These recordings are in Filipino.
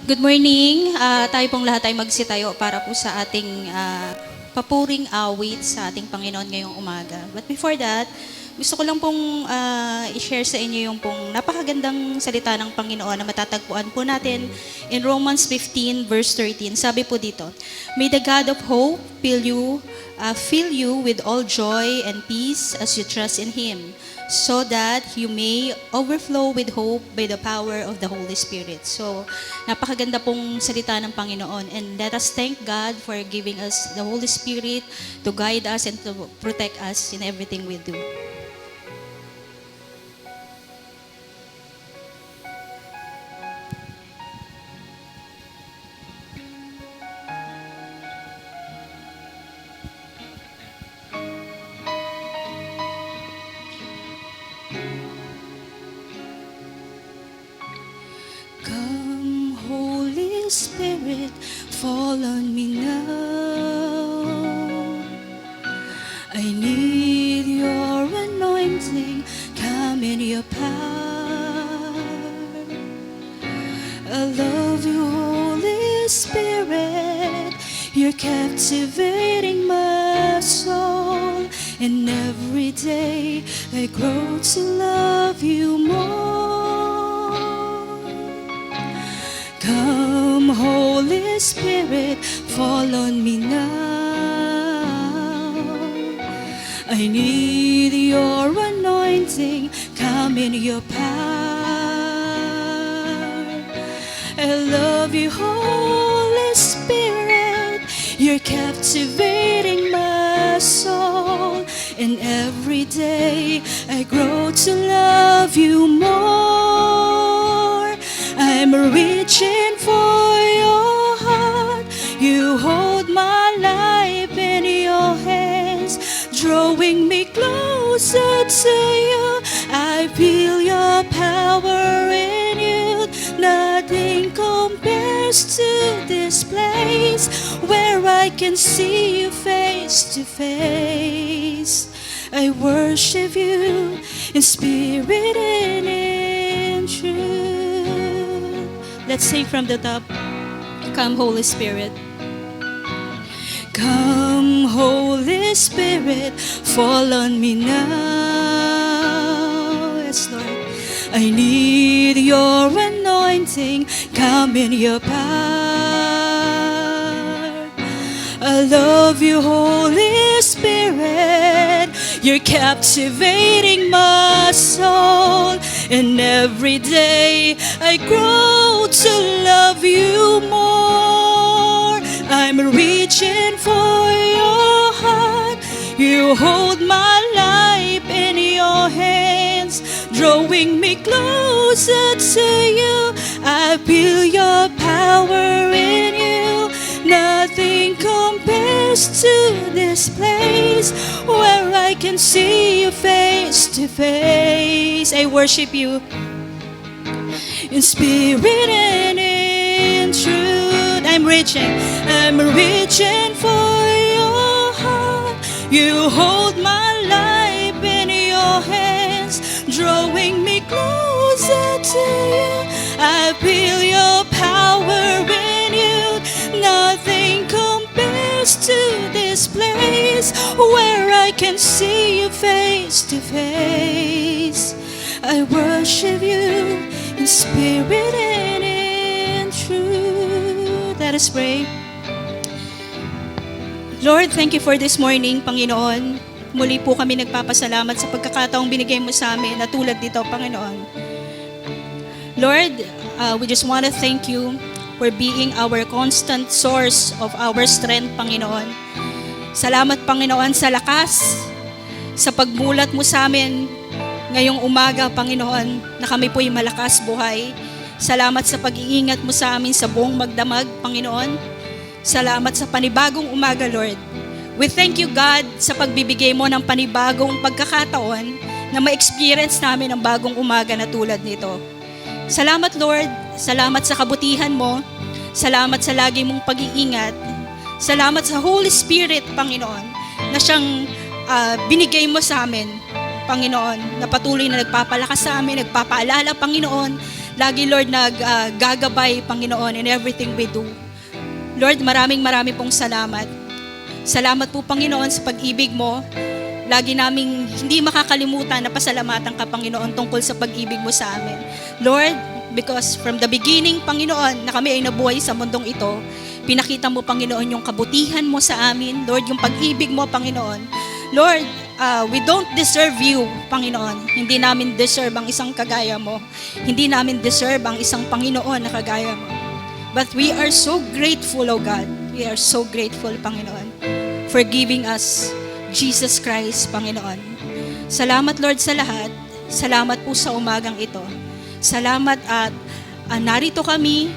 Good morning. Tayo pong lahat ay magsitayo para po sa ating papuring awit sa ating Panginoon ngayong umaga. But before that, gusto ko lang pong i-share sa inyo yung pong napakagandang salita ng Panginoon na matatagpuan po natin in Romans 15 verse 13. Sabi po dito, "May the God of hope fill you with all joy and peace as you trust in Him, so that you may overflow with hope by the power of the Holy Spirit." So, napakaganda pong salita ng Panginoon, and let us thank God for giving us the Holy Spirit to guide us and to protect us in everything we do. Come, Holy Spirit, fall on me now. I need your anointing, come in your power. I love you, Holy Spirit, you're captivating my soul. And every day I grow to love you more. Come, Holy Spirit, fall on me now. I need your anointing, come in your power. I love you, Holy Spirit, you're captivating my soul. And every day I grow to love you more. I'm reaching for your heart. You hold my life in your hands, drawing me closer to you. I feel your power in you. Nothing compares to this place where I can see you face to face. I worship you in spirit and in truth. Let's sing from the top. Come, Holy Spirit. Come, Holy Spirit, fall on me now. Yes, Lord. I need your anointing, come in your power. I love you, Holy Spirit, you're captivating my soul. And every day I grow to love you more. I'm reaching for your heart. You hold my life in your hands, drawing me closer to you. I feel your power in you. Nothing compares to this place where I can see you face to face. I worship you in spirit and in truth. I'm reaching for your heart. You hold my life in your hands, drawing me closer to you. I feel your power in you. Nothing compares to this place where I can see you face to face. I worship you in spirit and in truth. Let us pray. Lord, thank you for this morning, Panginoon. Muli po kami nagpapasalamat sa pagkakataong binigay mo sa amin na tulad dito, Panginoon. Lord, we just want to thank you for being our constant source of our strength, Panginoon. Salamat, Panginoon, sa lakas, sa pagmulat mo sa amin ngayong umaga, Panginoon, na kami po'y malakas buhay. Salamat sa pag-iingat mo sa amin sa buong magdamag, Panginoon. Salamat sa panibagong umaga, Lord. We thank you, God, sa pagbibigay mo ng panibagong pagkakataon na ma-experience namin ang bagong umaga na tulad nito. Salamat, Lord. Salamat sa kabutihan mo. Salamat sa lagi mong pag-iingat. Salamat sa Holy Spirit, Panginoon, na siyang binigay mo sa amin, Panginoon, na patuloy na nagpapalakas sa amin, nagpapaalala, Panginoon, lagi, Lord, gagabay, Panginoon, in everything we do. Lord, maraming pong salamat. Salamat po, Panginoon, sa pag-ibig mo. Lagi naming hindi makakalimutan na pasalamatan ka, Panginoon, tungkol sa pag-ibig mo sa amin. Lord, because from the beginning, Panginoon, na kami ay nabuhay sa mundong ito, pinakita mo, Panginoon, yung kabutihan mo sa amin. Lord, yung pag-ibig mo, Panginoon. Lord, we don't deserve you, Panginoon. Hindi namin deserve ang isang kagaya mo. Hindi namin deserve ang isang Panginoon na kagaya mo. But we are so grateful, O God. We are so grateful, Panginoon, for giving us Jesus Christ, Panginoon. Salamat, Lord, sa lahat. Salamat po sa umagang ito. Salamat at narito kami.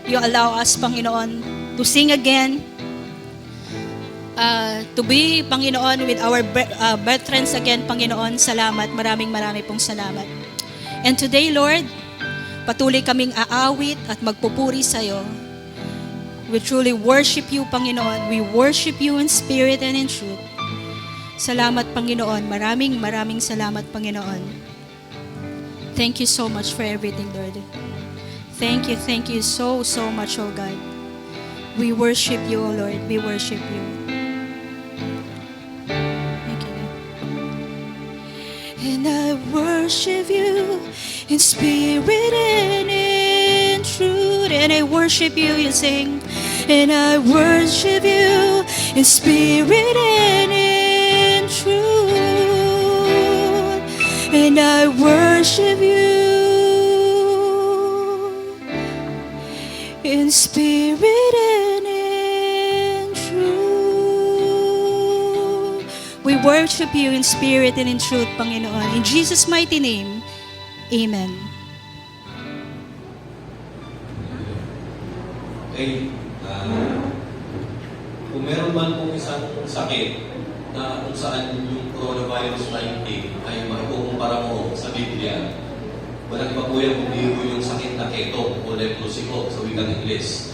You allow us, Panginoon, to sing again. To be, Panginoon, with our brethren again, Panginoon. Salamat. Maraming pong salamat. And today, Lord, patuloy kaming aawit at magpupuri sa iyo. We truly worship you, Panginoon. We worship you in spirit and in truth. Salamat, Panginoon. Maraming salamat, Panginoon. Thank you so much for everything, Lord. Thank you so much, oh God. We worship you, oh Lord. We worship you. Thank you, Lord. And I worship you in spirit and in truth. And I worship you, you sing. And I worship you in spirit and in truth. And I worship you in spirit and in truth. We worship you in spirit and in truth, Panginoon. In Jesus' mighty name, amen. Okay, kung meron man pong isang sakit na kung saan yung coronavirus 19 ay makukumpara mo sa Biblia, walang iba po yan kundi yung sakit na keto o leprosy po sa wikang Ingles.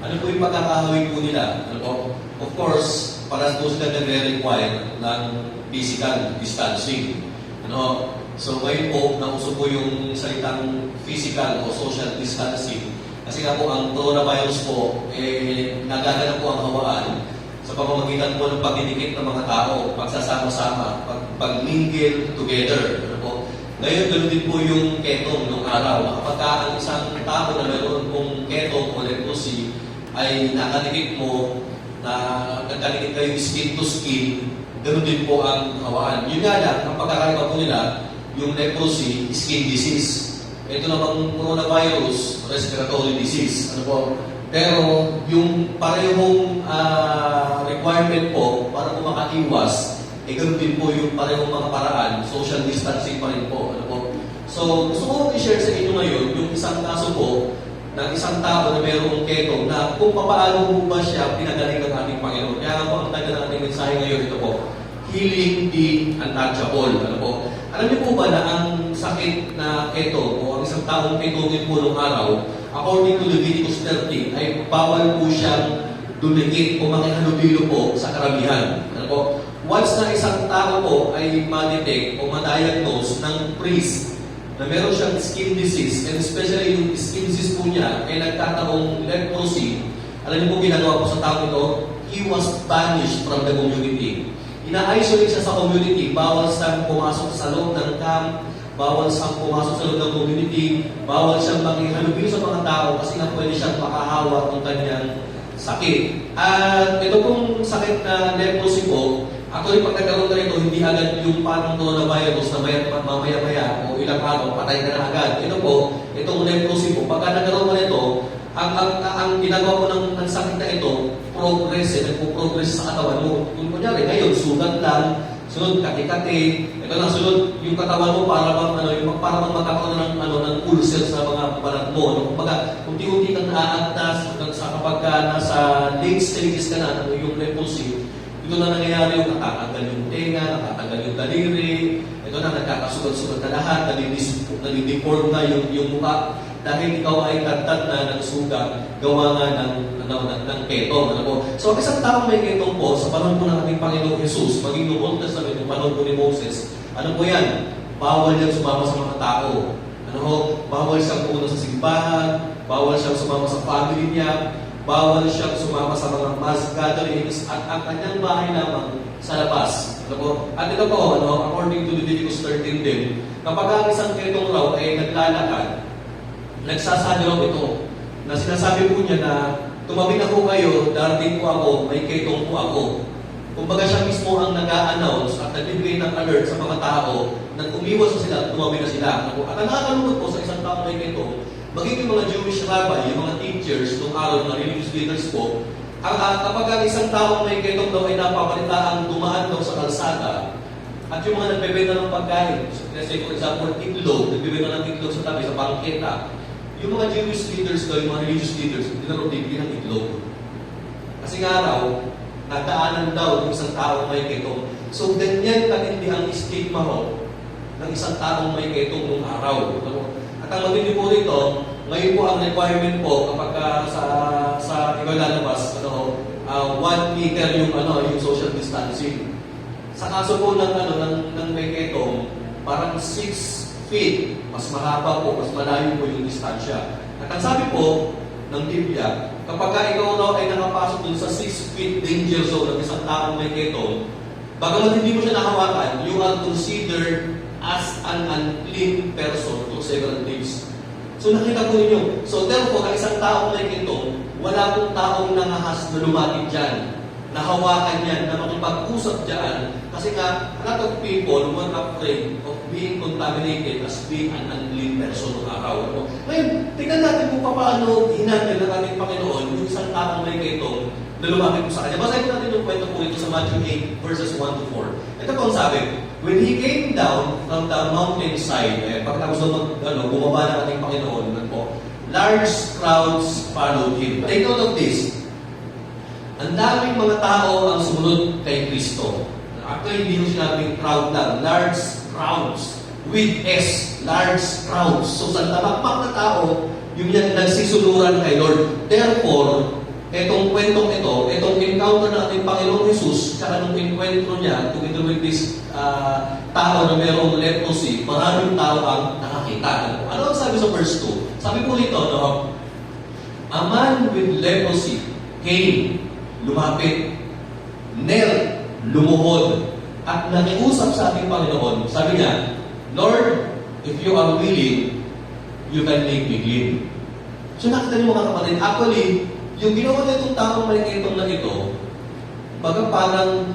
Ano po yung pagkakahawig po nila? Of course, para po sila nagre-require ng physical distancing. So ngayon po, nauso po yung salitang physical o social distancing. Kasi nga po, ang coronavirus po, nagaganap po ang hawaan sa pamamagitan po ng pagdidikit ng mga tao, pagsasama-sama, pag-mingle together. Ngayon, ganoon din po yung ketong nung araw. Kapag ang isang tao na mayroon pong ketong o leprosy ay nakadikit mo, na nagkadikit kayo skin to skin, ganoon din po ang hawaan. Yun nga lang, ang pagkakaiba po nila, yung leprosy, skin disease. Ito namang coronavirus, respiratory disease. Pero yung parehong requirement po para po makaiwas, ganoon din po yung parehong mga paraan, social distancing pa rin po. So, gusto ko i-share sa inyo ngayon yung isang kaso po ng isang tao na mayroong ketong na kung paano po ba siya pinagaling ng ating Panginoon. Kaya nga po ang taga ng ating mensahe ngayon, ito po, healing the untouchable. Alam niyo po ba na ang sakit na keto o ang isang taong ketogin po nung araw, according to Leviticus 13, ay bawal po siyang dumikit o makihalubilo po sa karamihan. Once na isang tao po ay ma-detect o ma-diagnose ng priest na meron siyang skin disease, and especially yung skin disease po niya ay nagkataong leprosy, alam niyo po ginagawa po sa tao ito, he was banished from the community. Ina-isolate siya sa community, bawal siyang pumasok sa loob ng camp, bawal siyang pumasok sa loob ng community, bawal siyang makihalubilo sa mga tao kasi nga pwede siyang makahawa ng kanyang sakit. At ito pong sakit na leprosy po, actually pag nagkaroon na ito, hindi agad yung parang coronavirus na mamaya-maya o ilang araw, patay ka na agad. Ito po, itong leprosy po, pagka nagkaroon na ito, ang ginagawa mo ng sakit na ito, progress, nagpo-progress sa katawan mo. Kung kunyari, ngayon, sugat lang, sunod kati-kati, ito na, sunod yung katawan mo para bang magkakaroon ng ulcer sa mga balat mo. Kumbaga, unti-unti kang naaagtas kapag nasa late stages ka na, yung leprosy, ito na nangyayari yung natatanggal yung tenga, natatanggal yung daliri, ito na, nagkakasugat-sugat na lahat, nadideform na yung mukha. Dahil ikaw ay tagtag na ng sugat, gawa nga ng ketong. So, ang isang taong may ketong po, sa panahon po ng ating Panginoong Jesus, maging noong Old Testament, yung panahon po ni Moses, ano po yan? Bawal yan sumama sa mga tao. Ano ho, bawal siyang pumunta sa simbahan, bawal siyang sumama sa family niya, bawal siyang sumama sa mga mass gatherings, at ang kanyang bahay lamang sa labas. Ano po? At ito po, ano, according to Leviticus 13 din, kapag ang isang ketong raw ay naglalakad, nagsasabi raw ito, na sinasabi po niya na tumabi na po kayo, darating po ako, may ketong po ako. Kumbaga siya mismo ang nag-a-announce at nagbibigay ng alert sa mga tao na umiwas na sila at tumabi na sila. At ang nakakalungkot po sa isang taong may ketong, maging yung mga Jewish rabbi, yung mga teachers, nung araw, mga religious leaders po, kapag ang isang taong may ketong daw ay napapalitaan dumaan daw sa kalsada, at yung mga nagbebenta ng pagkain, let's say for example, itlog, nagbebenta ng itlog sa tabi, sa bangketa, yung mga Jewish leaders daw, yung mga religious leaders, hindi na raw bibigyan ng itlog. Kasi nga raw, nagdaanan daw ng isang taong may ketong. So, ganyan katindi ang stigma ho ng isang taong may ketong nung araw. At ang matindi po rito, ngayon po ang requirement po kapag sa ikaw lalabas, 1 meter yung social distancing. Sa kaso po ng may ketong, parang 6 feet, mas mahaba po, mas malayo po yung distansya. At ang sabi po ng Biblia, kapag ikaw raw ay nakapasok dun sa 6 feet danger zone ng isang taong may ketong, bagamat hindi mo siya nakawakan, you are considered as an unclean person for several days. So nakita po ninyo. So therefore, ang isang taong may ketong, wala pong taong nangahas na lumapit dyan, nahawakan yan, na makipag-usap dyan, kasi nga, a lot of people were afraid of being contaminated as being an unclean person ng araw. Ngayon, tingnan natin kung paano hinandle ng ating Panginoon yung isang taong may ketong na lumapit po sa kanya. Basahin natin yung kwento po ito sa Matthew 8, verses 1 to 4. Ito po ang sabi, when he came down from the mountainside, pagkatapos bumaba ng ating Panginoon, large crowds followed him. Take note of this. Ang daming mga tao ang sumunod kay Kristo. Actually, hindi yung sinabing crowd lang. Large crowds. With S. Large crowds. So, sa tamakpak na tao, yung yan nagsisuluran kay Lord. Therefore, etong kwentong ito, etong encounter ng ating Panginoong Jesus, tsaka nung encuentro niya, together with this tao na mayroong leprosy, maraming tao ang nakakita. Ano ang sabi sa verse 2? Sabi po nito, a man with leprosy came, lumapit, knelt, lumuhod, at nakiusap sa ating Panginoon. Sabi niya, Lord, if you are willing, you can make me clean. So nakita niyo mga kapatid, actually, yung ginawa na itong taong may ketong na ito, baga parang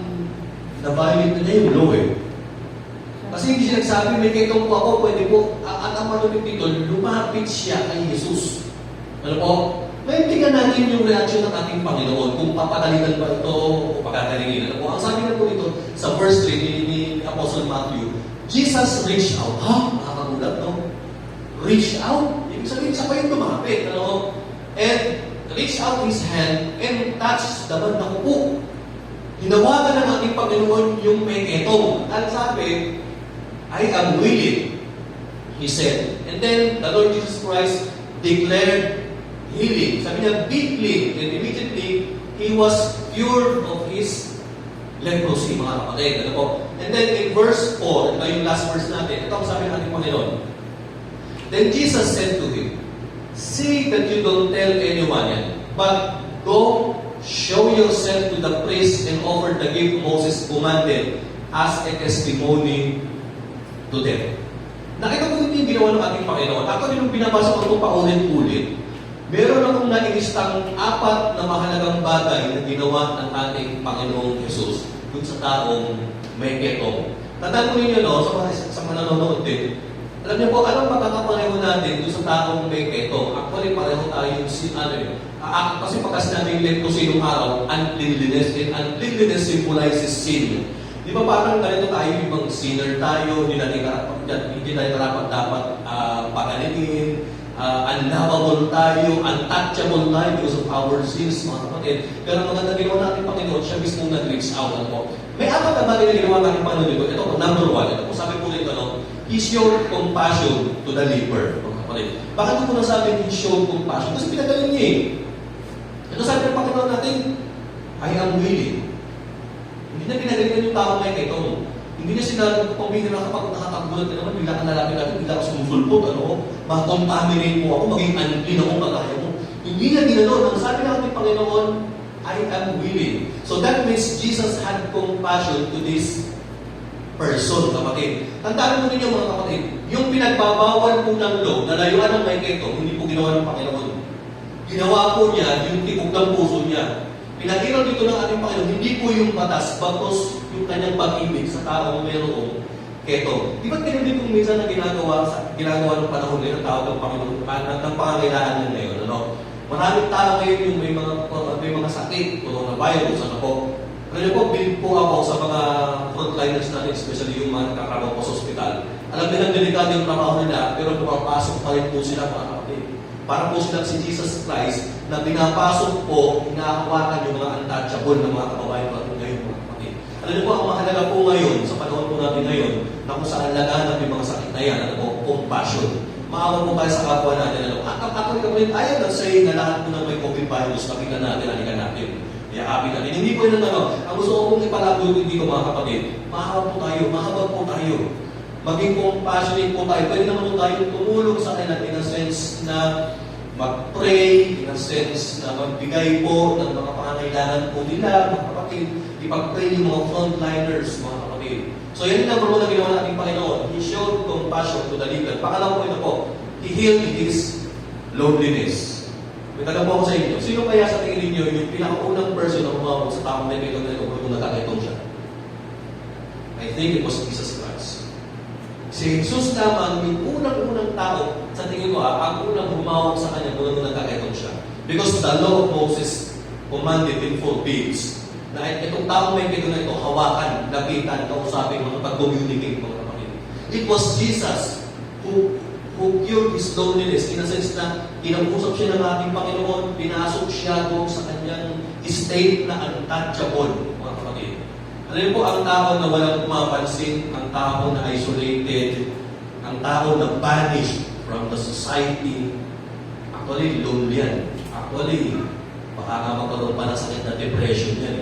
na-violate na niya yung law eh. Kasi hindi siya nagsabi, may ketong po ako, pwede po, at ang malupit dito, lumapit siya kay Jesus. Ano po? Ngayon, tingnan natin yung reaction ng ating Panginoon, kung papagalitan ba ito o pagkagalingin. Ano po? Ang sabi na po dito, sa verse 3 ni Apostle Matthew, Jesus reached out. Ha? Nakakagulat, no? Reach out? Ibig sabihin, siya pa yung lumapit. Ano? And reach out his hand and touch the band ng upo. Hinawakan ng ating Panginoon yung may ketong. At sabi, I am willing, he said. And then, the Lord Jesus Christ declared healing. Sabi niya, be clean. And immediately, he was cured of his leprosy, mga kapatid. Ano po? And then, in verse 4, ito yung last verse natin, ito ang sabi ng ating Panginoon. Then Jesus said to him, see that you don't tell anyone yet, but go show yourself to the priest and offer the gift Moses commanded as a testimony to them. Nakita ko yung ginawa ng ating Panginoon. Ako din yung binabasa ko itong paulit-ulit. Meron akong nailistang 4 na mahalagang bagay na ginawa ng ating Panginoong Jesus dun sa taong may ketong. Tandaan ko ninyo, sa mga nanonood din, alam niyo po, anong pagkakapareho natin doon sa taong may ketong? Actually, pareho tayo kasi pagkas natin leprosy nung araw, uncleanliness, and uncleanliness symbolizes sin. Di ba parang ganito tayo, ibang sinner tayo, hindi tayo dapat pagalingin, unlovable tayo, untouchable tayo because of our sins, mga kapatid. Pero ang maganda ginawa natin Panginoon, siya mismo nag-reach out. May 4 na bagay na ginawa natin Panginoon dito. Ito po, number 1. Ito po, sabi po rito, He showed compassion to the leper. Bakit ko nasabi He showed compassion? Kasi pinagaling niya eh. Ito sabi ng Panginoon natin, I am willing. Hindi na pinagalingan yung tao may ketong. Hindi niya sinabi, pambihira kapag nakakagulat ka naman, bigla ka lalapit natin, bigla ka sumusulpot, ma-contaminate mo ako, maging unclean ako, kagaya mo. Hindi niya ginanon. Ang sabi ng ating Panginoon, I am willing. So that means Jesus had compassion to this person, kapatid. Tandaan mo ninyo mga kapatid, yung pinagbabawal po ng law, na layuan ng may keto, hindi po ginawa ng Panginoon. Ginawa po niya yung tibok ng puso niya. Pinagiraw dito ng ating Panginoon, hindi po yung batas, batos yung kanyang pag-ibig sa taong mayroong keto. Di ba ganun din kung minsan na ginagawa ng panahon ngayon ng tao ng Panginoon, ng pangangailangan niya ngayon, Maraming tao ngayon yung may mga sakit, coronavirus, po. Alam niyo po, bilib po ako sa mga frontliners natin, especially yung mga nagkatrabaho po sa ospital. Alam nila delikado yung trabaho nila, pero pumapasok pa rin po sila mga kapatid. Para po sila si Jesus Christ na pinapasok po, inahawakan yung mga untouchable na mga kababayan natin ngayon mga kapatid. Alam niyo po, ang mahalaga po ngayon, sa panahon po natin ngayon, na kung saan laganap yung mga sakit na yan, compassion. Maawa po tayo sa kapwa natin. Ako rin ayaw na say na lahat po na may COVID virus, pakita natin, alikan natin. Yakapin natin. Hindi po yun ang gusto ko pong ipalago dito mga kapatid. Maawa po tayo, mahabag po tayo. Maging compassionate po tayo. Pwede naman po tayo tumulong sa kanila in a sense na mag-pray, in a sense na magbigay po ng mga pangangailangan po nila, mga kapatid. Ipag-pray yung mga frontliners, mga kapatid. So yan yung number one na ginawa natin Panginoon. He showed compassion to the leader. Pangalawa po ito po, He healed his loneliness. May tanong po ako sa inyo, sino kaya sa tingin ninyo yung pinakaunang person na umawag sa taong may kaitong na ito kung nagkakaitong siya? I think it was Jesus Christ. Si Jesus lamang yung unang-unang tao, sa tingin ko ang unang humawag sa kanya kung nagkakaitong siya. Because the law of Moses commanded in 4 deeds na itong taong may kaitong na ito, hawakan, lapitan, kausapin, mga pag-communicate, mga kapatid. It was Jesus who cured his loneliness in a sense na kinausap siya ng ating Panginoon, pinasok siya doon sa kanyang state na untouchable, mga kapatid. Alam niyo po, ang tao na walang pumapansin, ang tao na isolated, ang tao na banished from the society, actually, lonely yan. Actually, baka nga magkaroon pa ng sakit na depression yan.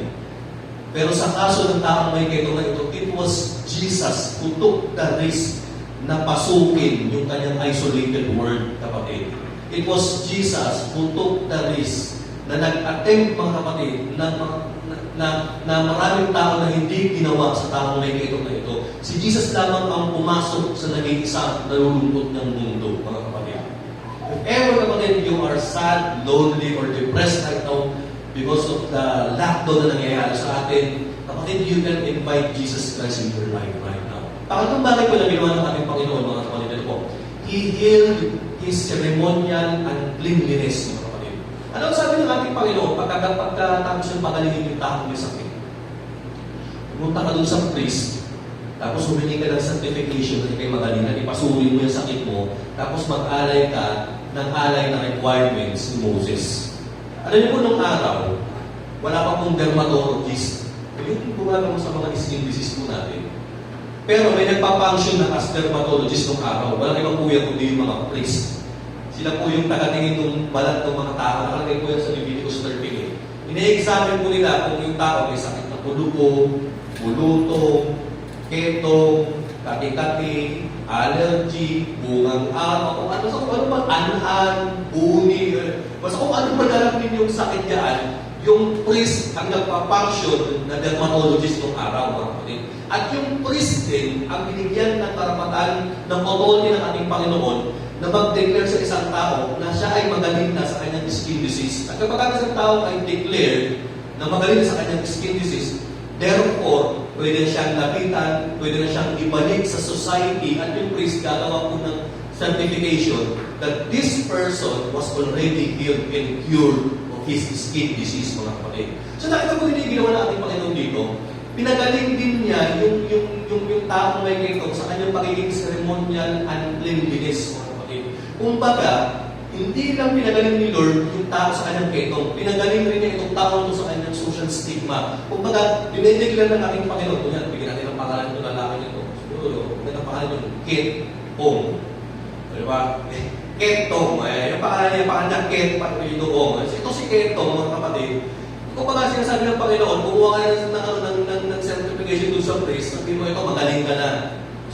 Pero sa kaso ng taong may kaito na ito, it was Jesus who took the risk na pasukin yung kanyang isolated world, kapatid. It was Jesus who took the risk na nag-attempt, mga kapatid, na maraming tao na hindi ginawa sa taong may kaito na ito. Si Jesus lamang ang pumasok sa naging isang nalulungkot ng mundo, mga kapatid. If ever, kapatid, you are sad, lonely, or depressed right now because of the lockdown na nangyayari sa atin, kapatid, you can invite Jesus Christ in your life right now. Pangatong bagay po na ginawa ng ating Panginoon, mga kapatid, ito po, He healed His ceremonial uncleanliness, mga kapatid. Ano ang sabi ng ating Panginoon pagkatapos yung pagalingin yung taong may sakit? Pumunta ka dun sa priest, tapos humingi ka ng certification na ikay magalingan, ipasurin mo yung sakit mo, tapos mag-alay ka ng alay na requirements ni Moses. Alam niyo po, nung araw, wala pa pong dermatologist. Yung gumagawa sa mga skin disease po natin. Pero may nagpa-function na as dermatologist nung araw. Walang ibang po yan kundi yung mga priest. Sila po yung tagatingin ng balat ng mga tao. Nakalagay po yan sa Leviticus 13. Ine-examine po nila kung yung tao may sakit na pulupo, bulutong, ketong, kati-kati, allergy, bungang araw, kung ano man, anhan, buni, basta kung ano man dalamin yung sakit yan, yung priest ang nagpa-function na dermatologist ng araw, mga kapatid. At yung priest din ang binigyan ng karapatan ng authority ng ating Panginoon na mag-declare sa isang tao na siya ay magaling na sa kanyang skin disease. At kapag ang isang tao ay declared na magaling na sa kanyang skin disease, therefore, pwede siyang lapitan, pwede na siyang ibalik sa society at yung priest gagawa po ng certification that this person was already healed and cured of his skin disease, mga kapatid. So nakita po din yung ginawa ng ating Panginoon dito, pinagaling din niya yung taong may kaitong sa kanyang pagiging ceremonial uncleanliness, mga kapatid. Kumbaga, hindi lang pinagaling ni Lord yung tao sa kanyang ketong, pinagaling rin niya itong tao sa kanyang social stigma. Kumbaga, dinedeclare ng ating Panginoon, kunyan, bigyan natin ang pangalan ng lalaki nito. Siguro, may ang pangalan yung Ketong. Diba? Ketong. Yung pangalan niya, Ketong. Ito si Ketong, mga kapatid. Kumbaga, sinasabi ng Panginoon, kumuha ka ng certificate qualification doon sa praise, sabi mo ito, magaling ka na.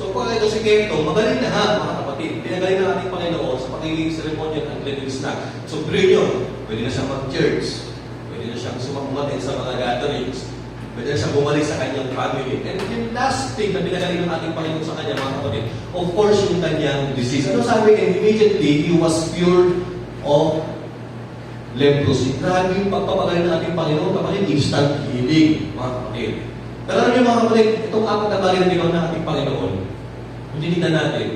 So pag ito si Keto, magaling na ha, mga kapatid. Pinagaling ng ating Panginoon sa pagiging ceremonial and cleanliness na. So brilliant, pwede na siyang mag-church, pwede na siyang sumakumatin sa mga gatherings, pwede na siyang bumalik sa kanyang family. And yung last thing na pinagaling ng ating Panginoon sa kanya, mga kapatid, of course, yung kanyang disease. Ano sabi? And immediately, he was cured of leprosy. Grabe yung pagpapagaling ng ating Panginoon, kapatid, instant healing, mga kapatid. Pero alam niyo mga kapatid, itong apat na bagay na ginawa ng ating Panginoon, kung tinignan natin,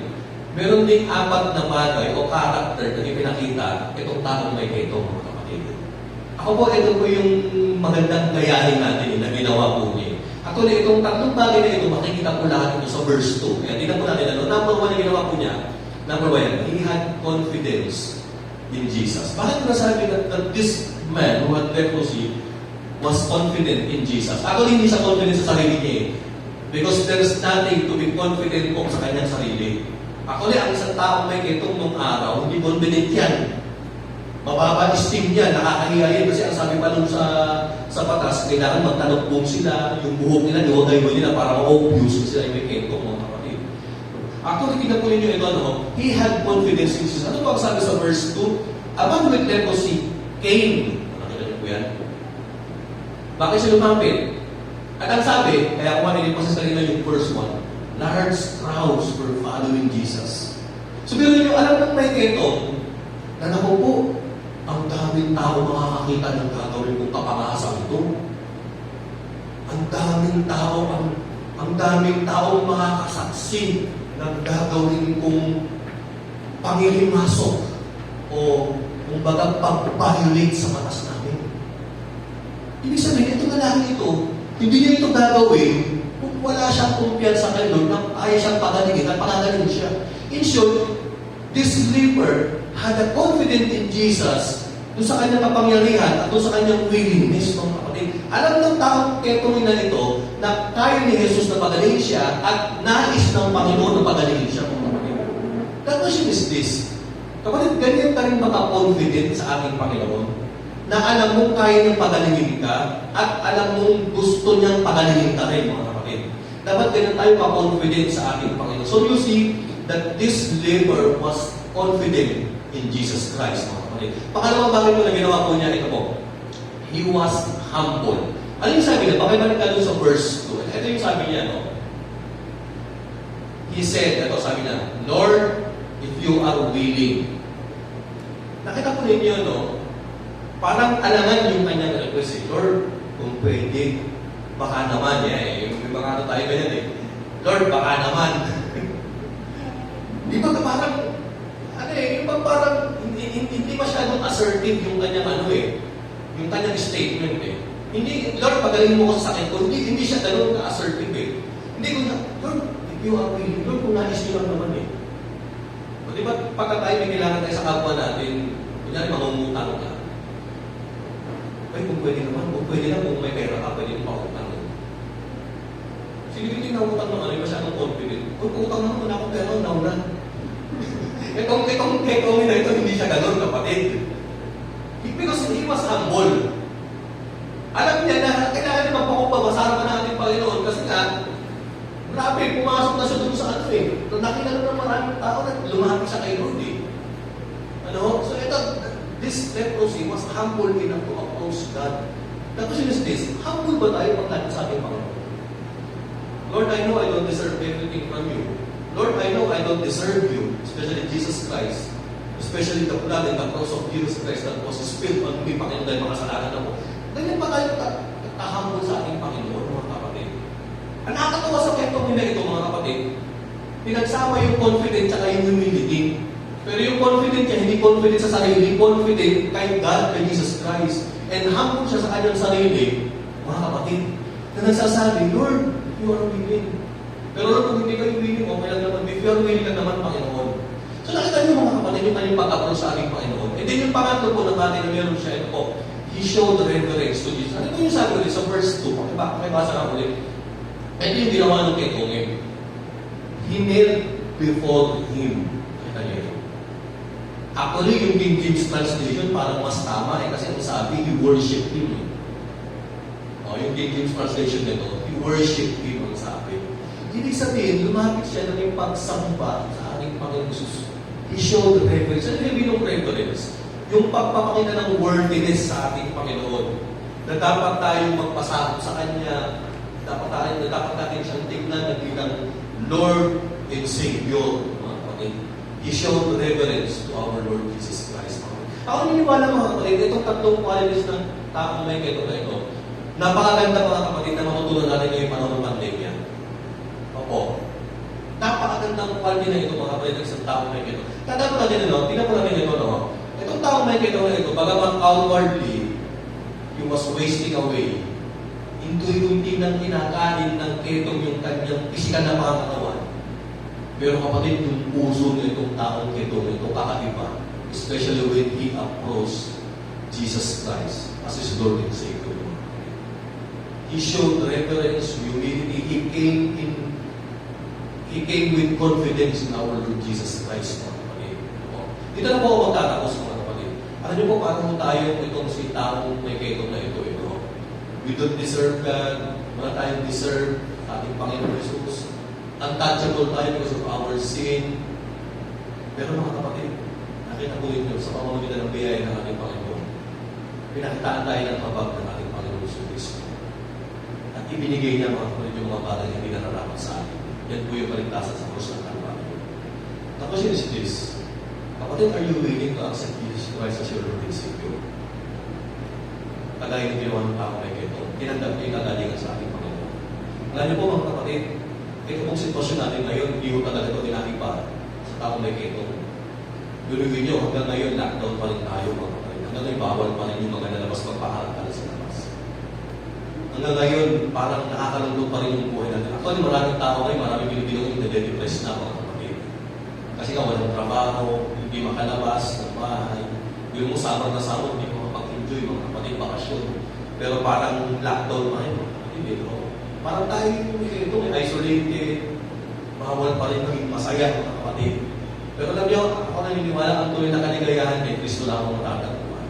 meron ding apat na bagay o character na ipinakita itong taong may ito, mga kapatid. Ako po, ito po yung magandang gayahin natin na ginawa po niya. Actually, itong tatlong bagay na ito, makikita po lahat ito sa verse 2. Kaya tingnan po natin, ano, number 1 na ginawa po niya, number 1, he had confidence in Jesus. Bakit ko nasabi that this man who had leprosy was confident in Jesus? Actually, hindi siya confident sa sarili niya eh. Because there's nothing to be confident po sa kanyang sarili. Actually, ang isang taong may ketong nung araw, hindi confident yan. Mababa esteem yan, nakakahiya yan. Kasi ang sabi pa nung sa batas, kailangan magtalokbong sila, yung buhok nila, iwagay-wagay nila para ma-obvious kung sila yung may ketong, mga kapatid. Actually, kinapunin nyo ito, ano, he had confidence in Jesus. Ano pa ang sabi sa verse 2? A man with leprosy came. Nakita niyo po yan? Bakit siya lumapit? At ang sabi, kaya kung manilig pa sa kanina yung first one, large crowds were following Jesus. So, pero nyo, alam ng may ketong, na naku po, ang daming tao makakakita ng gagawin kong kapangasang ito. Ang daming tao makakasaksi ng gagawin kong pangilimasok o kumbaga pag-violate sa batas namin. Ibig sabihin, ito lalaki ito, hindi niya ito gagawin kung wala siyang kumpiyansa kay Lord na kaya siyang pagalingin at pagagaling siya. In short, this leper had a confidence in Jesus doon sa kanyang kapangyarihan at doon sa kanyang willingness, mga kapatid. Alam ng taong ketong na ito na kaya ni Jesus na pagalingin siya at nais ng Panginoon na pagalingin siya, mga kapatid. The question is this. Kapatid, ganyan ka rin maka-confident sa ating Panginoon na alam mong kaya niyang pagalingin ka at alam mong gusto niyang pagalingin ka rin, mga kapatid. Dapat ganyan tayo maka-confident sa ating Panginoon. So you see that this leper was confident in Jesus Christ, mga kapatid. Pangalawang bagay po na ginawa po niya, ito po. He was humble. Ano yung sabi niya? Pakibalik ka doon sa verse 2. Ito yung sabi niya, no? He said, ito sabi niya, Lord, if you are willing. Nakita po ninyo, no? Parang alangan yung kanyang request, eh. Lord, kung pwede, baka naman, yung mga ano tayo ganyan eh. Lord, baka naman. Di ba parang, yung parang, hindi masyadong assertive yung kanyang yung kanyang statement eh. Hindi, Lord, pagaling mo ko sa sakit ko, hindi siya ganun ka-assertive eh. Hindi ko na, Lord, if you are willing, Lord, kung nais nyo lang naman eh. O di ba, pagka tayo may kailangan tayo sa kapwa natin, kunyari mangungutang ka. Ay, kung pwede naman, kung pwede lang, kung may pera ka, pwede mo pakutang. Sige, hindi na utang naman, ay masyadong confident. Kung utang naman, wala akong pera, naulan. Itong na ito, hindi siya ganun, kapatid. Because he was humble. Alam niya na kailangan niya magpakumbaba sa harapan natin Panginoon kasi nga, grabe, pumasok na siya dun sa nakilala ng maraming tao na lumapit siya kay Lord eh. So ito, this leprosy was humble enough to approach God. The question is this, humble ba tayo paglalit sa ating Panginoon? Lord, I know I don't deserve everything from you. Lord, I know I don't deserve you, especially Jesus Christ, especially the blood and the cross of Jesus Christ that was spilled on me, Panginoon, dahil makasalanan ako. Ganyan ba tayo kahambol sa ating Panginoon, mga kapatid? Ang nakakatawa sa kwentong nila ito, mga kapatid, pinagsama yung confidence at yung humility. Pero yung confident niya, hindi confident sa sarili, confident kay God, kay Jesus Christ. And humble siya sa kanyang sarili, mga kapatid, na nagsasabi, Lord, you are willing. Pero Lord, kung hindi kayo willing, okay lang naman. If you are willing ka naman, Panginoon. So nakita niyo mga kapatid, yung kanyang pag-approach sa ating Panginoon. And then yung pangatlo po ng bagay na meron siya, ito po, he showed reverence to Jesus. Ano yung sabi ulit sa verse 2? Pakibasa ka ulit. Ito yung ginawa ng ketong eh. He knelt before him. Nakita niyo ito. Actually, yung King James translation parang mas tama eh. Kasi ang sabi, he worshiped him eh. Yung King James translation nito, he worship Him ang sabi. Ibig sabihin, lumapit siya ng pagsamba sa ating Panginoon Jesus. He showed reverence. Ano yung binong reverence? Yung pagpapakita ng worthiness sa ating Panginoon. Na dapat tayong magpasakot sa Kanya. Dapat natin siyang tignan na bilang Lord and Savior. He showed reverence to our Lord Jesus Christ. Ako niniwala mga kapatid, itong tatlong qualities ng taong may keto na ito, napakaganda mga kapatid na matutunan natin ngayong panahon ng pandemya. Opo. Napakagandang quality na ito mga kapatid ng isang taong may keto. Tanda po natin, tingnan po natin ito, itong taong may keto na ito, bagaman outwardly, he was wasting away. Intuitive ng kinakain ng ketong yung kanyang pisikal na mga katawan. Pero kapatid, yung puso na itong taong keto na ito, kakaiba. Especially when he approached Jesus Christ as his Lord and Savior. He showed reverence, humility. He came with confidence in our Lord Jesus Christ, mga kapatid. Dito na po ako magtatapos, mga kapatid. Alam niyo po, paano tayo itong si taong may keto na ito. We don't deserve God. Wala tayong deserve ating Panginoon Jesus. Untouchable tayo because of our sin. Pero mga kapatid, nakita po ito sa pamamagitan ng biyaya ng ating Panginoon. Pinakitaan tayo ng habag ng ating Panginoon Jesus. At ibinigay niya mga kapatid yung mga bagay na hindi nararapat sa atin. Yan po yung kaligtasan sa krus ng Kalbaryo. The question is this, kapatid, are you willing to accept Jesus Christ as your Lord and Savior? Kagaya ng ginawa ng tao may keto, tinanggap niyo yung kagalingan sa ating Panginoon. Alam niyo po mga kapatid, ito pong sitwasyon natin ngayon, hindi ko talaga ito tinakipa sa tao may keto. Biruin niyo, hanggang ngayon, lockdown pa rin tayo mga kapatid. Hanggang ngayon, bawal pa rin yung mga nalabas magpaharap sa labas. Hanggang ngayon, parang nakakalungkot pa rin yung buhay natin. Actually, maraming tao ngayon, maraming Pilipino yung nade-depress na mga kapatid. Kasi nga walang trabaho, hindi makalabas ng bahay. Yung summer na summer, hindi makapag-enjoy mga kapatid, bakasyon. Pero parang lockdown pa rin mga kapatid. Parang tayo ito, isolated, bawal pa rin maging masaya mga kapatid. Pero alam niyo, ako naniniwala ang tuloy na kaligayahan kay Kristo lang ako matatagpuan.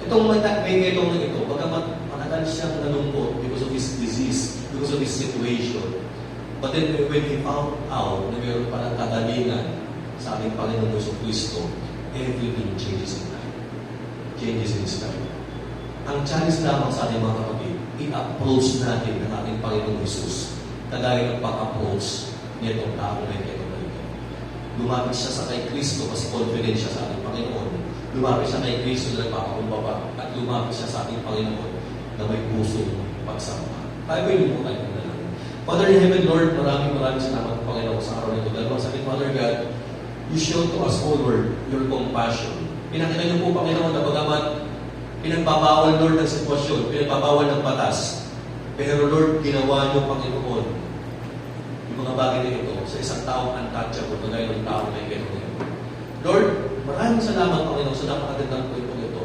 Itong may ketong na ito, bagamat matagal siyang nalungkot because of his disease, because of his situation. But then when he found out na mayroon palang kagalingan sa ating Panginoon Yesu Kristo, everything changes in life. Changes in his life. Ang challenge lamang sa ating mga kapatid, i-approach natin ng ating Panginoon Jesus kagaya ng pag-approach niya itong taong may ketong. Lumapit siya sa kay Kristo kasi confident siya sa ating Panginoon. Lumapit siya kay Kristo na nagpapakumbaba at lumapit siya sa ating Panginoon na may pusong pagsamba. Tayo ba yung muna yung lang. Father in Heaven, Lord, maraming salamat Panginoon sa araw na ito. Dahil sa ating Father God, you show to us, O Lord, your compassion. Pinakita niyo po, Panginoon, na bagamat pinagbabawal, Lord, ng sitwasyon, pinagbabawal ng batas. Pero Lord, ginawa niyo, Panginoon, mga bagay na ito sa isang taong untouchable, kagaya ng taong may keto na ito. Lord, maraming salamat, Panginoon, sa napakagandang kwento ito.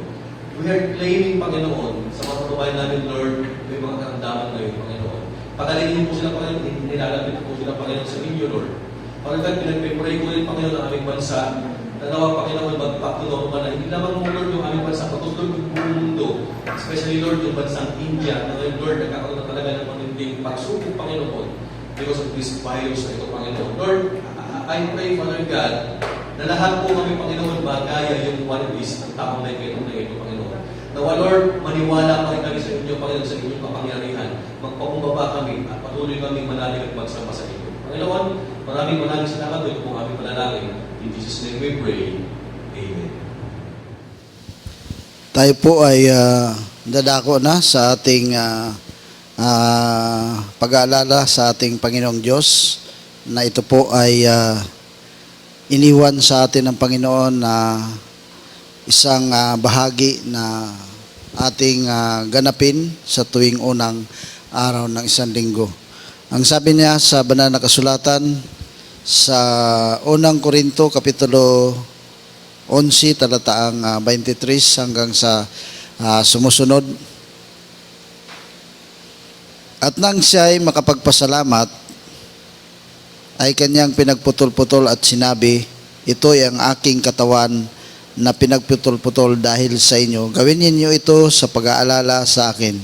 We are claiming, Panginoon, sa mga kababayan namin, Lord, may mga karamdaman ngayon, Panginoon. Pagalingin po sila, Panginoon, nilalapit po sila, Panginoon, sa inyo, Lord. Pagkat pinagpipray ko rin, Panginoon, ang aming bansa, na nawa, Panginoon, magpatuloy pa na hindi lamang mo, Lord, yung aming bansa, patuloy yung buong mundo, especially, Lord, yung bansang India, na ngayon, Lord, nagkakaroon na talaga ng matinding pagsubok, Panginoon, because of this virus na ito, Panginoon. Lord, I pray, Father God, na lahat po kami, Panginoon, magaya yung qualities ng taong may ketong na ito, Panginoon. Nawa, Lord, maniwala pa rin kami sa inyo, Panginoon, sa inyong kapangyarihan. Magpakumbaba kami at patuloy kami manalig at magsama sa inyo. Panginoon, maraming salamat. Ito po aming panalangin. In Jesus' name we pray. Amen. Tayo po ay dadako na sa ating pag-aalala sa ating Panginoong Diyos na ito po ay iniwan sa atin ng Panginoon na isang bahagi na ating ganapin sa tuwing unang araw ng isang linggo. Ang sabi niya sa banal na kasulatan sa unang Korinto kapitulo 11 talataang 23 hanggang sa sumusunod. At nang siya ay makapagpasalamat, ay kanyang pinagputol-putol at sinabi, ito'y ang aking katawan na pinagputol-putol dahil sa inyo. Gawin ninyo ito sa pag-aalala sa akin.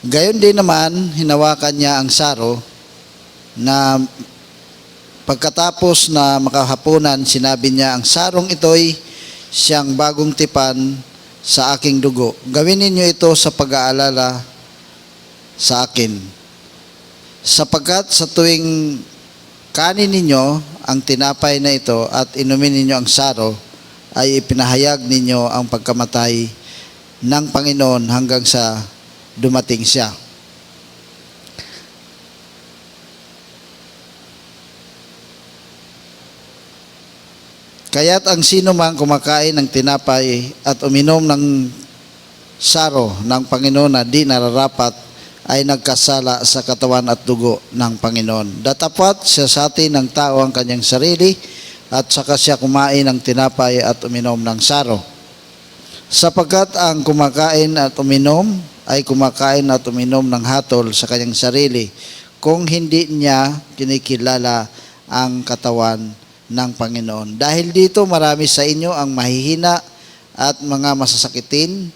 Gayon din naman, hinawakan niya ang saro na pagkatapos na makahapunan, sinabi niya, ang sarong ito'y siyang bagong tipan sa aking dugo. Gawin ninyo ito sa pag-aalala sa akin. Sapagkat sa tuwing kanin ninyo ang tinapay na ito at inumin ninyo ang saro, ay ipinahayag ninyo ang pagkamatay ng Panginoon hanggang sa dumating siya. Kaya't ang sino mang kumakain ng tinapay at uminom ng saro ng Panginoon na di nararapat ay nagkasala sa katawan at dugo ng Panginoon. Datapat siya sa atin ng tao ang kanyang sarili at saka siya kumain ng tinapay at uminom ng saro. Sapagkat ang kumakain at uminom ay kumakain at uminom ng hatol sa kanyang sarili kung hindi niya kinikilala ang katawan ng Panginoon. Dahil dito marami sa inyo ang mahihina at mga masasakitin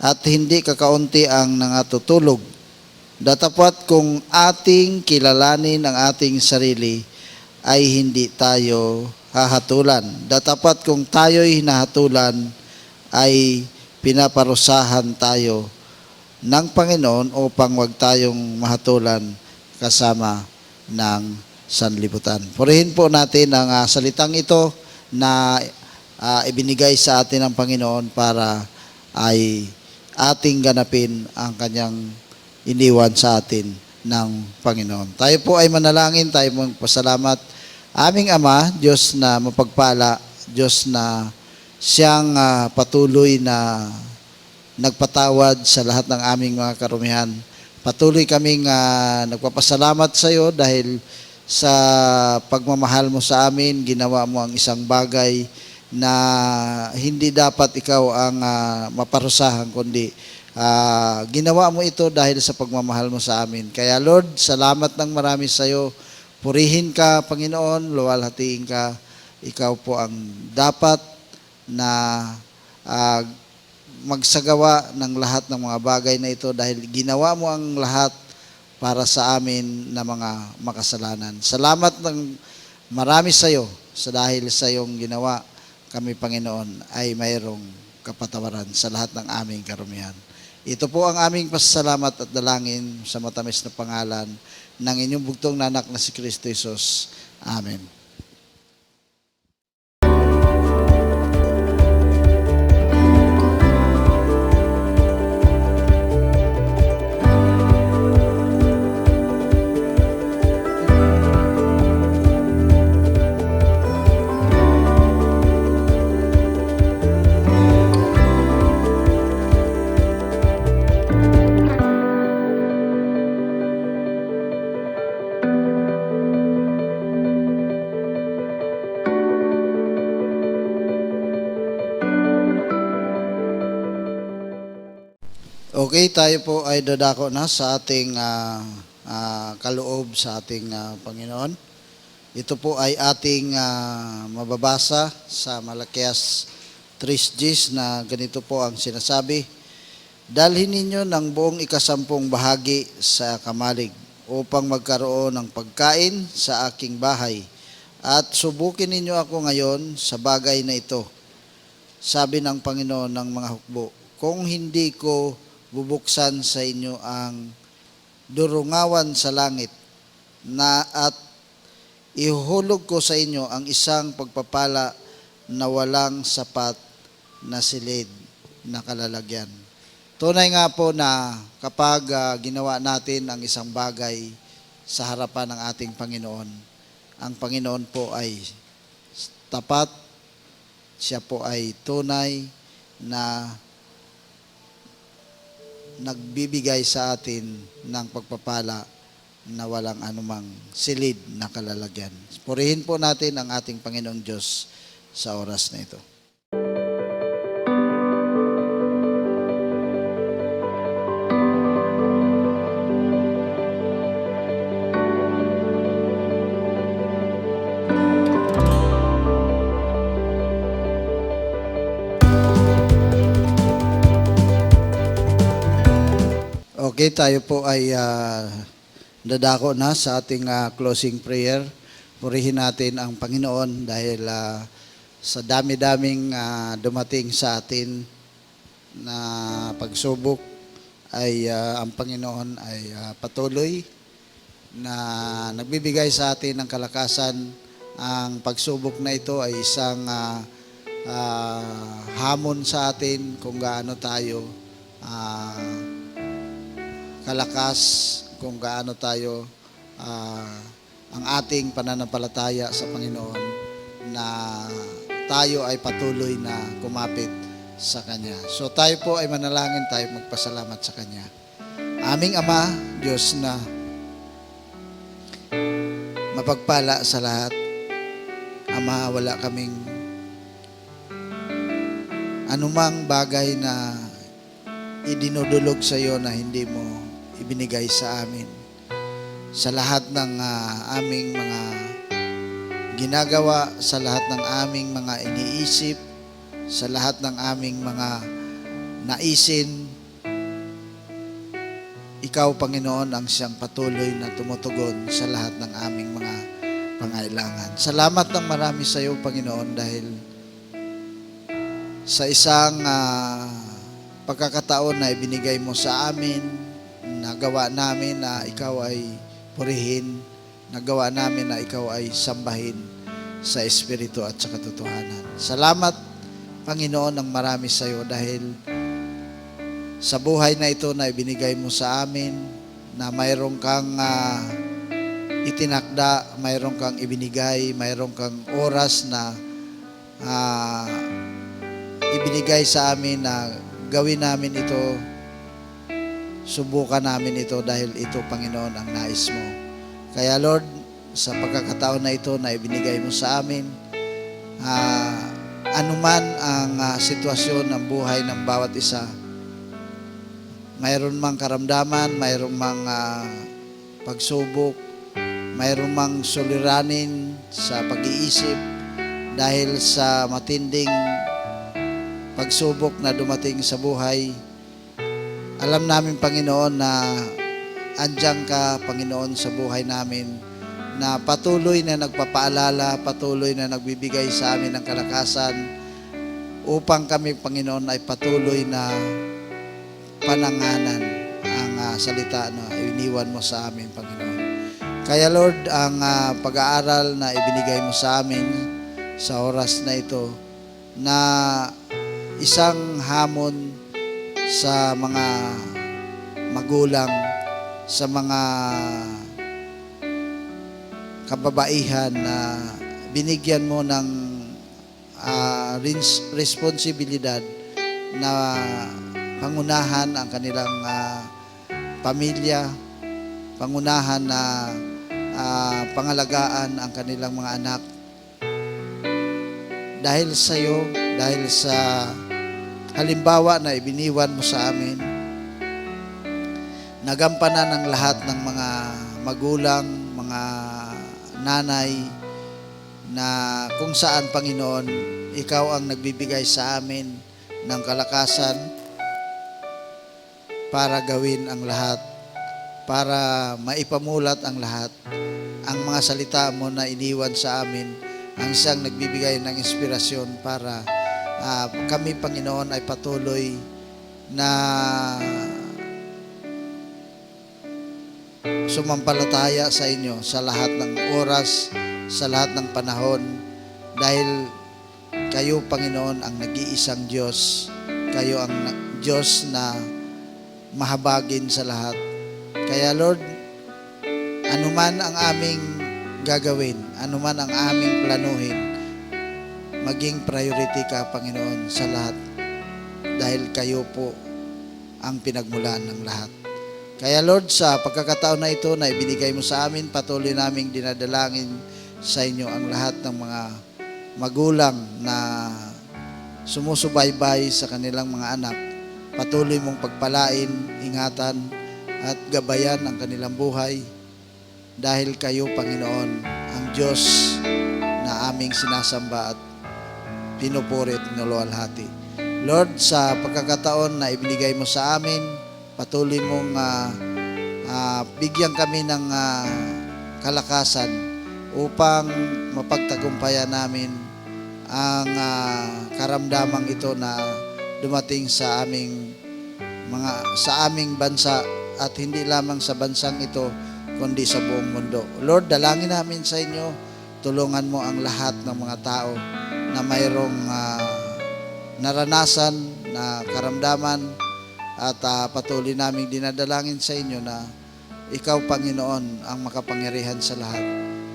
at hindi kakaunti ang nangatutulog. Datapat kung ating kilalanin ang ating sarili ay hindi tayo hahatulan. Datapat kung tayo'y hinahatulan ay pinaparusahan tayo ng Panginoon upang wag tayong mahatulan kasama ng sanlibutan. Purihin po natin ang salitang ito na ibinigay sa atin ng Panginoon para ay ating ganapin ang kanyang iniwan sa atin ng Panginoon. Tayo po ay manalangin, tayo magpasalamat. Aming Ama, Diyos na mapagpala, Diyos na siyang patuloy na nagpatawad sa lahat ng aming mga karumihan. Patuloy kaming nagpapasalamat sa iyo dahil sa pagmamahal mo sa amin, ginawa mo ang isang bagay na hindi dapat ikaw ang maparusahan, kundi ginawa mo ito dahil sa pagmamahal mo sa amin. Kaya Lord, salamat ng marami sa iyo. Purihin ka, Panginoon, luwalhatiin ka. Ikaw po ang dapat na magsagawa ng lahat ng mga bagay na ito dahil ginawa mo ang lahat para sa amin na mga makasalanan. Salamat ng marami sa iyo sa dahil sa iyong ginawa kami, Panginoon, ay mayroong kapatawaran sa lahat ng aming karumihan. Ito po ang aming pasasalamat at dalangin sa matamis na pangalan ng inyong bugtong na anak na si Kristo Jesus. Amen. Okay, tayo po ay dadako na sa ating kaloob sa ating Panginoon. Ito po ay ating mababasa sa Malakias 3:10 na ganito po ang sinasabi. Dalhin ninyo ng buong ikasampung bahagi sa kamalig upang magkaroon ng pagkain sa aking bahay. At subukin ninyo ako ngayon sa bagay na ito, sabi ng Panginoon ng mga hukbo, kung hindi ko bubuksan sa inyo ang durungawan sa langit na at ihuhulog ko sa inyo ang isang pagpapala na walang sapat na silid na kalalagyan. Tunay nga po na kapag ginawa natin ang isang bagay sa harapan ng ating Panginoon, ang Panginoon po ay tapat, siya po ay tunay na nagbibigay sa atin ng pagpapala na walang anumang silid na kalalagyan. Purihin po natin ang ating Panginoong Diyos sa oras na ito. Okay, tayo po ay dadako na sa ating closing prayer. Purihin natin ang Panginoon dahil sa dami-daming dumating sa atin na pagsubok ay ang Panginoon ay patuloy na nagbibigay sa atin ng kalakasan. Ang pagsubok na ito ay isang hamon sa atin kung gaano tayo kalakas, kung gaano tayo ang ating pananampalataya sa Panginoon, na tayo ay patuloy na kumapit sa Kanya. So tayo po ay manalangin, tayo magpasalamat sa Kanya. Aming Ama, Diyos na mapagpala sa lahat. Ama, wala kaming anumang bagay na idinudulog sa iyo na hindi mo ibinigay sa amin. Sa lahat ng aming mga ginagawa, sa lahat ng aming mga iniisip, sa lahat ng aming mga naisin, Ikaw, Panginoon, ang siyang patuloy na tumutugon sa lahat ng aming mga pangailangan. Salamat ng marami sa iyo, Panginoon, dahil sa isang pagkakataon na ibinigay mo sa amin, nagawa namin na ikaw ay purihin, nagawa namin na ikaw ay sambahin sa Espiritu at sa katotohanan. Salamat, Panginoon, ng marami sa iyo dahil sa buhay na ito na ibinigay mo sa amin, na mayroon kang itinakda, mayroon kang ibinigay, mayroon kang oras na ibinigay sa amin na gawin namin ito, subukan namin ito dahil ito, Panginoon, ang nais mo. Kaya Lord, sa pagkakataon na ito na ibinigay mo sa amin, anuman ang sitwasyon ng buhay ng bawat isa, mayroon mang karamdaman, mayroon mang pagsubok, mayroon mang suliranin sa pag-iisip dahil sa matinding pagsubok na dumating sa buhay, alam namin, Panginoon, na andiyan ka, Panginoon, sa buhay namin, na patuloy na nagpapaalala, patuloy na nagbibigay sa amin ng kalakasan upang kami, Panginoon, ay patuloy na pananganan ang salita na iniwan mo sa amin, Panginoon. Kaya Lord, ang pag-aaral na ibinigay mo sa amin sa oras na ito, na isang hamon sa mga magulang, sa mga kababaihan na binigyan mo ng responsibilidad na pangunahan ang kanilang pamilya, pangunahan na pangalagaan ang kanilang mga anak. Dahil sa iyo, dahil sa halimbawa na ibiniwan mo sa amin, nagampanan ng lahat ng mga magulang, mga nanay, na kung saan, Panginoon, ikaw ang nagbibigay sa amin ng kalakasan para gawin ang lahat, para maipamulat ang lahat. Ang mga salita mo na iniwan sa amin ang siyang nagbibigay ng inspirasyon para kami, Panginoon, ay patuloy na sumampalataya sa inyo sa lahat ng oras, sa lahat ng panahon, dahil kayo, Panginoon, ang nag-iisang Diyos. Kayo ang Diyos na mahabagin sa lahat. Kaya Lord, anuman ang aming gagawin, anuman ang aming planuhin, maging priority ka, Panginoon, sa lahat. Dahil kayo po ang pinagmulan ng lahat. Kaya Lord, sa pagkakataon na ito na ibinigay mo sa amin, patuloy naming dinadalangin sa inyo ang lahat ng mga magulang na sumusubaybay sa kanilang mga anak. Patuloy mong pagpalain, ingatan, at gabayan ang kanilang buhay. Dahil kayo, Panginoon, ang Diyos na aming sinasamba at pinupuri at niluluwalhati. Lord, sa pagkakataon na ibinigay mo sa amin, patuloy mong bigyan kami ng kalakasan upang mapagtagumpayan namin ang karamdamang ito na dumating sa aming bansa at hindi lamang sa bansang ito kundi sa buong mundo. Lord, dalangin namin sa inyo, tulungan mo ang lahat ng mga tao na mayroong naranasan na karamdaman at patuloy namin dinadalangin sa inyo na ikaw, Panginoon, ang makapangyarihan sa lahat,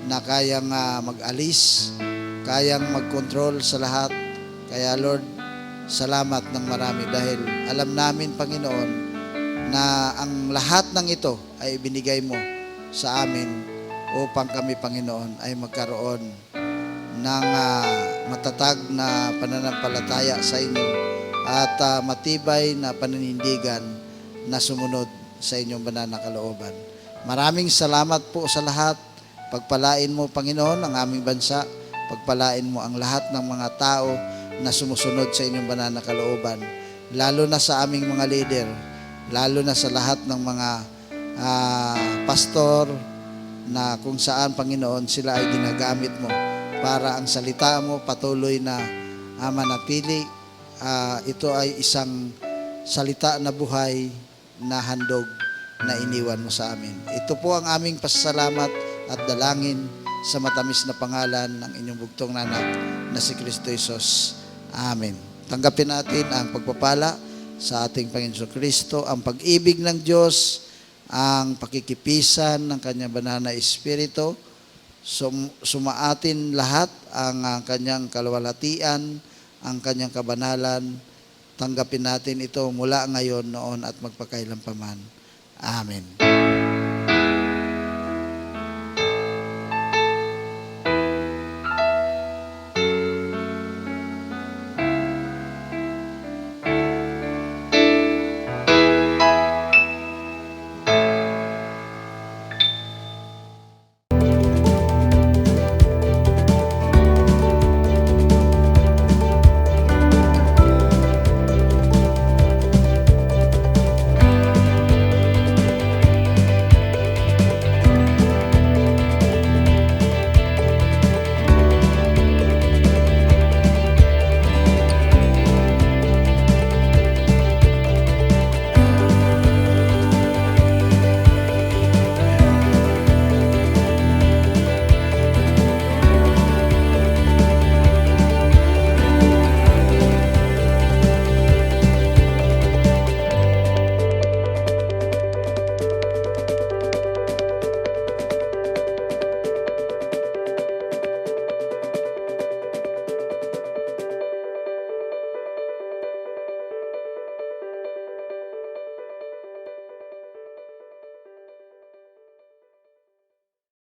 na kayang mag-alis, kayang mag-control sa lahat. Kaya Lord, salamat ng marami dahil alam namin, Panginoon, na ang lahat ng ito ay ibinigay mo sa amin upang kami, Panginoon, ay magkaroon ng matatag na pananampalataya sa inyo at matibay na paninindigan na sumunod sa inyong banal na kalooban. Maraming salamat po sa lahat. Pagpalain mo, Panginoon, ang aming bansa. Pagpalain mo ang lahat ng mga tao na sumusunod sa inyong banal na kalooban. Lalo na sa aming mga leader, lalo na sa lahat ng mga pastor na kung saan, Panginoon, sila ay ginagamit mo para ang salita mo patuloy na manatili. Ito ay isang salita na buhay na handog na iniwan mo sa amin. Ito po ang aming pasasalamat at dalangin sa matamis na pangalan ng inyong bugtong na anak na si Kristo Jesus. Amen. Tanggapin natin ang pagpapala sa ating Panginoon Kristo, ang pag-ibig ng Diyos, ang pakikipisan ng Kanyang banal na Espiritu, sumaatin lahat ang Kanyang kaluwalhatian, ang Kanyang kabanalan. Tanggapin natin ito mula ngayon, noon at magpakailanpaman. Amen.